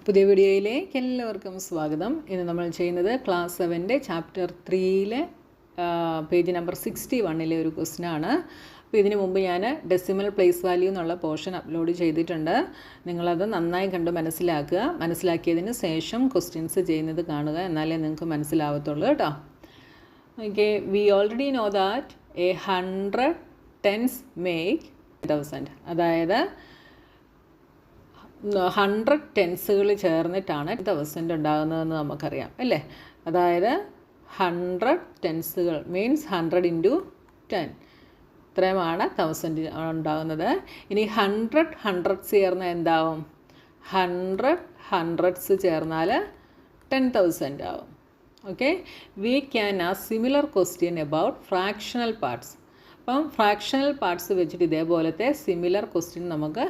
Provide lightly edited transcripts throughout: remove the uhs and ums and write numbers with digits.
പുതിയ വീഡിയോയിലേക്ക് എല്ലാവർക്കും സ്വാഗതം. ഇന്ന് നമ്മൾ ചെയ്യുന്നത് ക്ലാസ് 7 ചാപ്റ്റർ 3 പേജ് നമ്പർ 61 ഒരു ക്വസ്റ്റ്യനാണ്. അപ്പോൾ ഇതിനു മുമ്പ് ഞാൻ ഡെസിമൽ പ്ലേസ് വാല്യൂ എന്നുള്ള പോർഷൻ അപ്ലോഡ് ചെയ്തിട്ടുണ്ട്. നിങ്ങളത് നന്നായി കണ്ട് മനസ്സിലാക്കിയതിന് ശേഷം ക്വസ്റ്റ്യൻസ് ചെയ്യുന്നത് കാണുക, എന്നാലേ നിങ്ങൾക്ക് മനസ്സിലാവത്തുള്ളൂ കേട്ടോ. Okay, we already know that 100 tens make 1000. അതായത് 100 ടെൻസുകൾ ചേർന്നിട്ടാണ് 1000 ഉണ്ടാകുന്നതെന്ന് നമുക്കറിയാം അല്ലേ. അതായത് 100 ടെൻസുകൾ മീൻസ് 100 × 10 ഇത്രയുമാണ് 1000 ഉണ്ടാകുന്നത്. ഇനി 100 hundreds ചേർന്നാൽ എന്താവും? 100 hundreds ചേർന്നാൽ 10,000 ആവും. Okay, we can ask similar question about fractional parts. അപ്പം ഫ്രാക്ഷണൽ പാർട്സ് വെച്ചിട്ട് ഇതേപോലത്തെ സിമിലർ ക്വസ്റ്റ്യൻ നമുക്ക്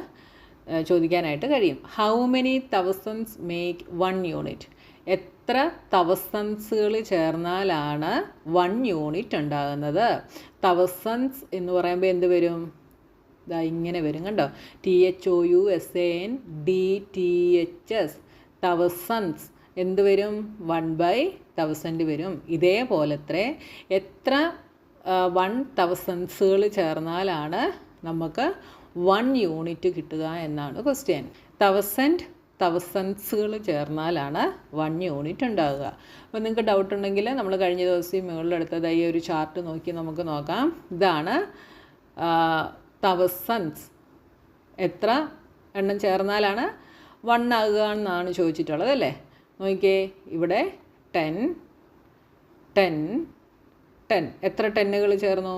ചോദിക്കാനായിട്ട് കഴിയും. How many thousands make 1 unit? എത്ര തൗസൻഡ്സുകൾ ചേർന്നാലാണ് 1 യൂണിറ്റ് ഉണ്ടാകുന്നത്? തൗസൻഡ്സ് എന്ന് പറയുമ്പോൾ എന്ത് വരും? ഇതാ ഇങ്ങനെ വരും, കണ്ടോ? THOUSANDTHS തൗസൻഡ്സ് എന്ത് വരും? 1/1000 വരും. ഇതേപോലത്തെ എത്ര 1000 ചേർന്നാലാണ് നമുക്ക് 1 യൂണിറ്റ് കിട്ടുക എന്നാണ് ക്വസ്റ്റ്യൻ. 1000 ചേർന്നാലാണ് 1 യൂണിറ്റ് ഉണ്ടാകുക. അപ്പോൾ നിങ്ങൾക്ക് ഡൗട്ട് ഉണ്ടെങ്കിൽ നമ്മൾ കഴിഞ്ഞ ദിവസം മുകളിലെടുത്തത് ഈ ഒരു ചാർട്ട് നോക്കി നമുക്ക് നോക്കാം. ഇതാണ് തൗസൻഡ്സ് എത്ര എണ്ണം ചേർന്നാലാണ് 1 ആകുക എന്നാണ് ചോദിച്ചിട്ടുള്ളത് അല്ലേ. നോക്കിയേ, ഇവിടെ 10 10 10 എത്ര ടെന്നുകൾ ചേർന്നു?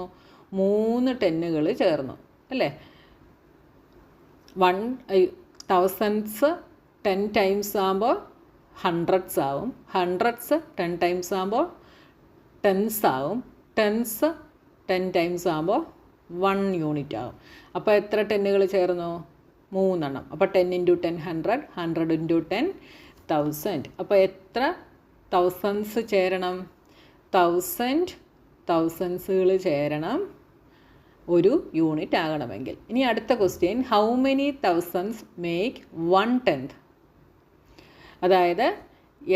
3 ടെന്നുകൾ ചേർന്നു അല്ലേ. 1000s 10 ടൈംസ് ആകുമ്പോൾ ഹൺഡ്രഡ്സ് ആവും. ഹൺഡ്രഡ്സ് 10 ടൈംസ് ആകുമ്പോൾ ടെൻസ് ആവും. ടെൻസ് 10 ടൈംസ് ആകുമ്പോൾ 1 യൂണിറ്റ് ആവും. അപ്പോൾ എത്ര ടെന്നുകൾ ചേർന്നു? 3 എണ്ണം. അപ്പോൾ 10 × 10 100, 100 × 10 1000. അപ്പോൾ എത്ര തൗസൻഡ്സ് ചേരണം? 1000 തൗസൻഡ്സുകൾ ചേരണം ഒരു യൂണിറ്റ് ആകണമെങ്കിൽ. ഇനി അടുത്ത question, how many thousands make 1/10? അതായത്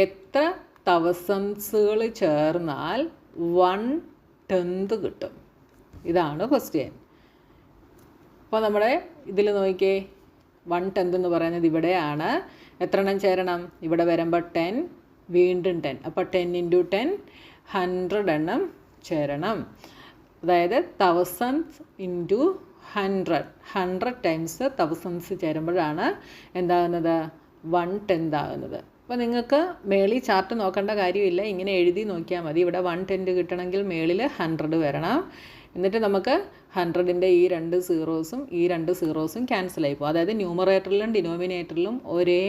എത്ര തൗസൻഡ്സുകൾ ചേർന്നാൽ 1/10 കിട്ടും? ഇതാണ് ക്വസ്റ്റ്യൻ. അപ്പോൾ നമ്മുടെ ഇതിൽ നോക്കിയേ, 1/10 എന്ന് പറയുന്നത് ഇവിടെയാണ്. എത്ര എണ്ണം ചേരണം? ഇവിടെ വരുമ്പോൾ 10, വീണ്ടും 10. അപ്പോൾ 10 × 10 100 എണ്ണം ചേരണം. അതായത് 1000 × 100 ടൈംസ് തൗസൻഡ്സ് ചേരുമ്പോഴാണ് എന്താകുന്നത്? 1/10 ആകുന്നത്. അപ്പോൾ നിങ്ങൾക്ക് മേളിൽ ചാർട്ട് നോക്കേണ്ട കാര്യമില്ല, ഇങ്ങനെ എഴുതി നോക്കിയാൽ മതി. ഇവിടെ 1/10 കിട്ടണമെങ്കിൽ മേളിൽ 100 വരണം. എന്നിട്ട് നമുക്ക് 100ൻ്റെ ഈ 2 സീറോസും ഈ 2 സീറോസും ക്യാൻസലായി പോകും. അതായത് ന്യൂമറേറ്ററിലും ഡിനോമിനേറ്ററിലും ഒരേ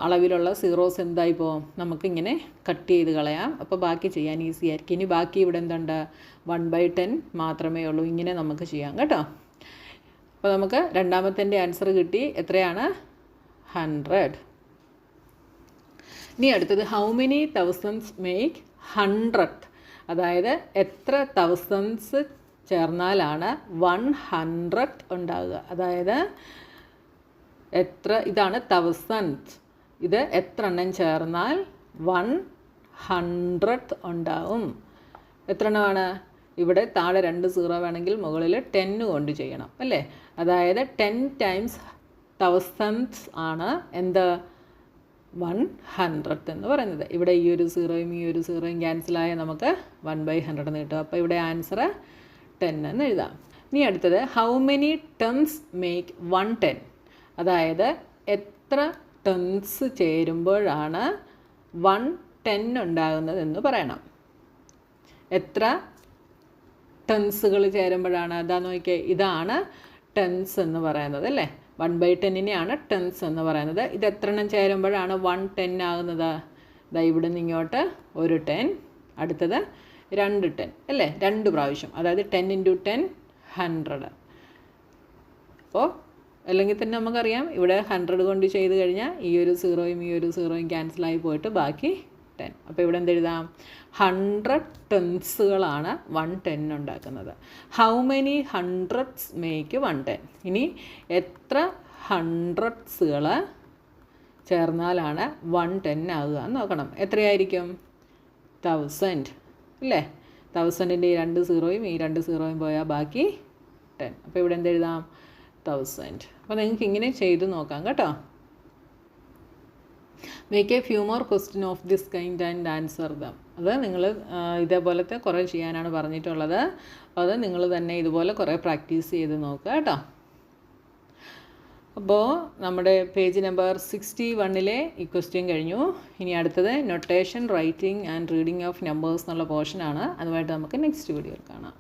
അളവിലുള്ള സീറോസ് എന്തായി പോകും? നമുക്കിങ്ങനെ കട്ട് ചെയ്ത് കളയാം. അപ്പോൾ ബാക്കി ചെയ്യാൻ ഈസി ആയിരിക്കും. ഇനി ബാക്കി ഇവിടെ എന്തുണ്ട്? 1/10 മാത്രമേ ഉള്ളൂ. ഇങ്ങനെ നമുക്ക് ചെയ്യാം കേട്ടോ. അപ്പോൾ നമുക്ക് രണ്ടാമത്തെ ആൻസർ കിട്ടി. എത്രയാണ്? 100. ഇനി അടുത്തത്, ഹൗ മെനി തൗസൻഡ്സ് മേക്ക് 100? അതായത് എത്ര തൗസൻഡ്സ് ചേർന്നാലാണ് 100 ഉണ്ടാകുക? അതായത് എത്ര, ഇതാണ് തൗസൻഡ്, ഇത് എത്ര എണ്ണം ചേർന്നാൽ 100 ഉണ്ടാവും? എത്ര എണ്ണമാണ്? ഇവിടെ താഴെ 2 സീറോ വേണമെങ്കിൽ മുകളിൽ 10 കൊണ്ട് ചെയ്യണം അല്ലേ. അതായത് 10 ടൈംസ് തൗസൻഡ്സ് ആണ് എന്ത്? 100 എന്ന് പറയുന്നത്. ഇവിടെ ഈ ഒരു സീറോയും ഈ ഒരു സീറോയും ക്യാൻസലായ നമുക്ക് 1/100 എന്ന് കിട്ടും. അപ്പോൾ ഇവിടെ ആൻസർ 10 എന്ന് എഴുതാം. ഇനി അടുത്തത്, ഹൗ മെനി ടൺസ് മേക്ക് 1/10? അതായത് എത്ര ടൺസ് ചേരുമ്പോഴാണ് 1/10 ഉണ്ടാകുന്നത് എന്ന് പറയണം. എത്ര ടൺസുകൾ ചേരുമ്പോഴാണ്? അതാ നോക്കിയേ, ഇതാണ് ടെൻസ് എന്ന് പറയുന്നത് അല്ലേ. 1/10നെയാണ് ടെൻസ് എന്ന് പറയുന്നത്. ഇത് എത്ര എണ്ണം ചേരുമ്പോഴാണ് 1/10 ആകുന്നത്? ഇതാ ഇവിടെ നിന്ന് ഇങ്ങോട്ട് ഒരു 10, അടുത്തത് 2 10 അല്ലേ, 2 പ്രാവശ്യം. അതായത് 10 × 10 100. അപ്പോൾ അല്ലെങ്കിൽ തന്നെ നമുക്കറിയാം, ഇവിടെ 100 കൊണ്ട് ചെയ്ത് കഴിഞ്ഞാൽ ഈ ഒരു സീറോയും ഈ ഒരു സീറോയും ക്യാൻസലായി പോയിട്ട് ബാക്കി 10. അപ്പോൾ ഇവിടെ എന്തെഴുതാം? 100 ടെൻസുകളാണ് 1/10 ഉണ്ടാക്കുന്നത്. How many hundreds make 1/10? ഇനി എത്ര ഹൺഡ്രഡ്സുകൾ ചേർന്നാലാണ് 110 ആകുക എന്ന് നോക്കണം. എത്രയായിരിക്കും? 1000 അല്ലേ? 1000ൻ്റെ ഈ 2 സീറോയും ഈ 2 സീറോയും പോയാൽ ബാക്കി 10. അപ്പോൾ ഇവിടെ എന്തെഴുതാം? 1000. അപ്പോൾ നിങ്ങൾക്ക് ഇങ്ങനെ ചെയ്ത് നോക്കാം കേട്ടോ. Make A few more question of this kind and answer dum. അത് നിങ്ങൾ ഇതേപോലത്തെ കുറേ ചെയ്യാനാണ് പറഞ്ഞിട്ടുള്ളത്. അപ്പോൾ അത് നിങ്ങൾ തന്നെ ഇതുപോലെ കുറേ പ്രാക്ടീസ് ചെയ്ത് നോക്കുക കേട്ടോ. അപ്പോൾ നമ്മുടെ പേജ് നമ്പർ 61 ഈ ക്വസ്റ്റ്യൻ കഴിഞ്ഞു. ഇനി അടുത്തത് notation, writing and reading of numbers എന്നുള്ള പോർഷനാണ്. അതുമായിട്ട് നമുക്ക് നെക്സ്റ്റ് വീഡിയോയിൽ കാണാം.